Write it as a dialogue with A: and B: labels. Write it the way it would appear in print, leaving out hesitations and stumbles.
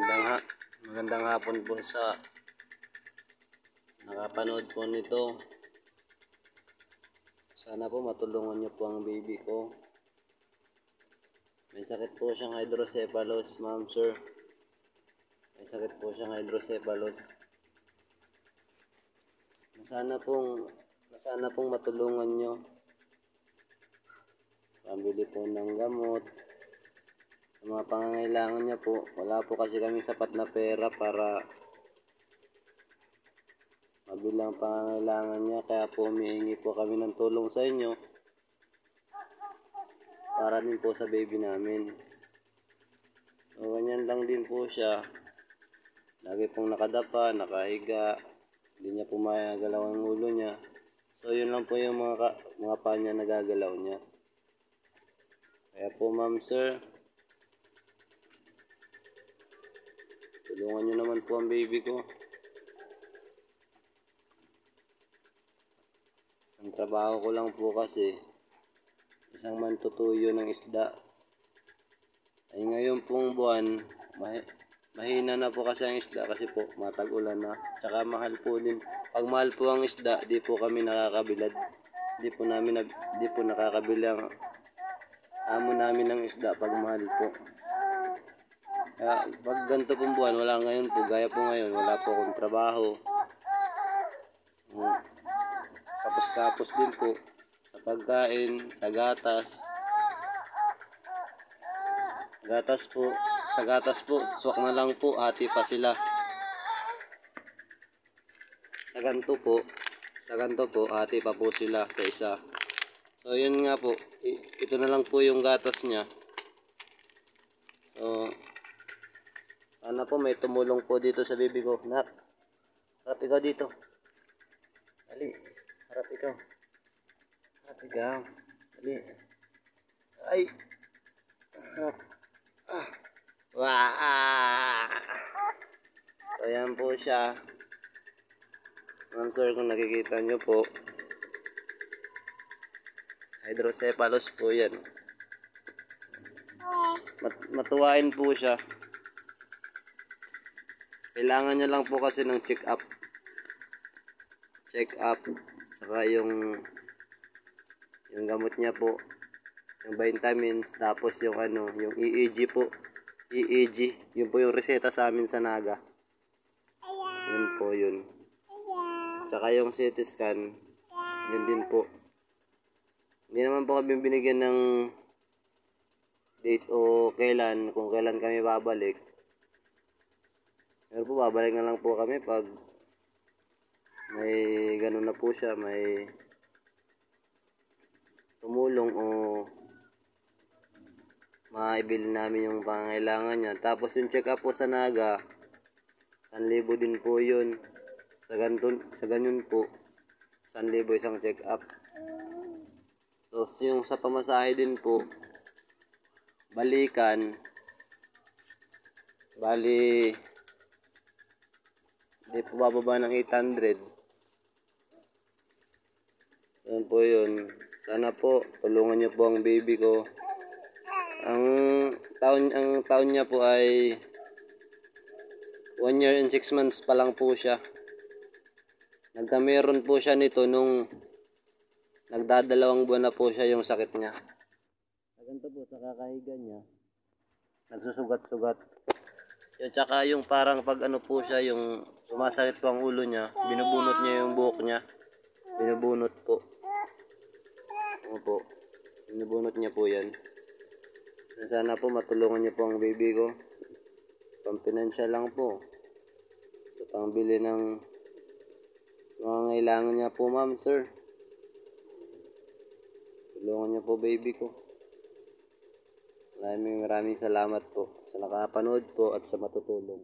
A: Magandang hapon po sa nakapanood po nito. Sana po matulungan niyo po ang baby ko. May sakit po siyang hydrocephalus, ma'am sir. May sakit po siyang hydrocephalus. Sana pong matulungan niyo. Pambili po ng gamot. Sa mga pangangailangan niya po, wala po kasi kami sapat na pera para mabilang pangangailangan niya, kaya po humihingi po kami ng tulong sa inyo para din po sa baby namin. So ganyan lang din po siya, lagi pong nakadapa, nakahiga, hindi niya po magalaw ang ulo niya. So yun lang po yung mga paa niya nagagalaw niya. Kaya po ma'am sir, tulungan niyo naman po ang baby ko. Ang trabaho ko lang po kasi isang mantutuyo ng isda. Ay ngayon pong buwan, mahina na po kasi ang isda kasi po matag-ulan na. Tsaka mahal po din. Pag mahal po ang isda, di po kami nakakabilad. Di po nakakabili ang amo namin ng isda pag mahal po. Kaya pag ganito pong buwan, wala ngayon po. Gaya po ngayon, wala po akong trabaho. Tapos din po sa pagkain, sa gatas. Sa gatas po, swak na lang po, hati pa sila. Sa ganto po, hati pa po sila sa isa. So yun nga po, ito na lang po yung gatas niya. So sana po may tumulong po dito sa baby ko. Nak, harap ikaw dito. Dali, harap ikaw. Dali. Ay. Harap. Wah! So yan po siya. Ma'am sir, kung nakikita nyo po, hydrocephalus po yan. Matuwain po siya. Kailangan nyo lang po kasi ng check up. Saka yung gamot niya po, yung vitamins, tapos yung yung EEG po. EEG, yun po yung reseta sa amin sa Naga. Yun po yun. Saka yung CT scan, yun din po. Hindi naman po kami binigyan ng date o kung kailan kami babalik. Pero po babalik na lang po kami pag may ganun na po siya, may tumulong o maibili namin yung pangangailangan niya. Tapos yung check up po sa Naga, 1,000 din po yun. Sa ganyan po, 1,000 isang check up. So yung sa pamasahe din po, balikan, bali hindi po bababa ng 800. Yan po yun. Sana po tulungan niyo po ang baby ko. Ang taon niya po ay 1 year and 6 months pa lang po siya. Nagkameron po siya nito nung nagdadalawang buwan na po siya yung sakit niya. Ganito po sa kakahiga niya, nagsusugat-sugat. Yung tsaka yung parang pag po siya, yung sumasakit po ang ulo niya, binubunot niya yung buhok niya. Binubunot po. Opo. Binubunot niya po yan. Sana po matulungan niyo po ang baby ko. Pampinansya lang po. Sa pangbili ng mga ngailangan niya po ma'am sir. Tulungan niyo po baby ko. Maraming salamat po sa nakapanood po at sa matutulong.